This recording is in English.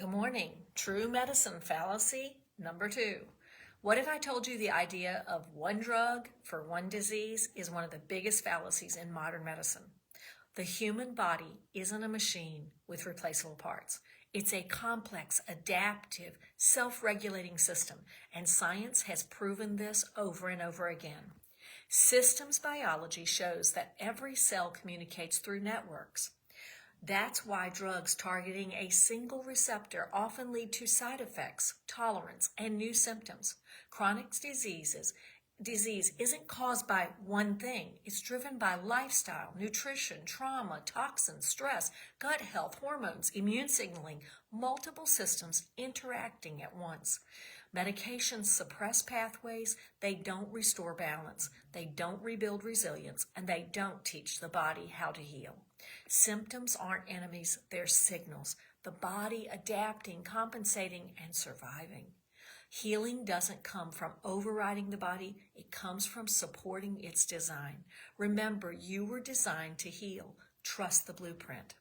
Good morning. True medicine fallacy number 2. What if I told you the idea of one drug for one disease is one of the biggest fallacies in modern medicine? The human body isn't a machine with replaceable parts. It's a complex, adaptive, self-regulating system, and science has proven this over and over again. Systems biology shows that every cell communicates through networks. That's why drugs targeting a single receptor often lead to side effects, tolerance, and new symptoms. Chronic disease isn't caused by one thing. It's driven by lifestyle, nutrition, trauma, toxins, stress, gut health, hormones, immune signaling, multiple systems interacting at once. Medications suppress pathways, they don't restore balance, they don't rebuild resilience, and they don't teach the body how to heal. Symptoms aren't enemies, they're signals. The body adapting, compensating, and surviving. Healing doesn't come from overriding the body, it comes from supporting its design. Remember, you were designed to heal. Trust the blueprint.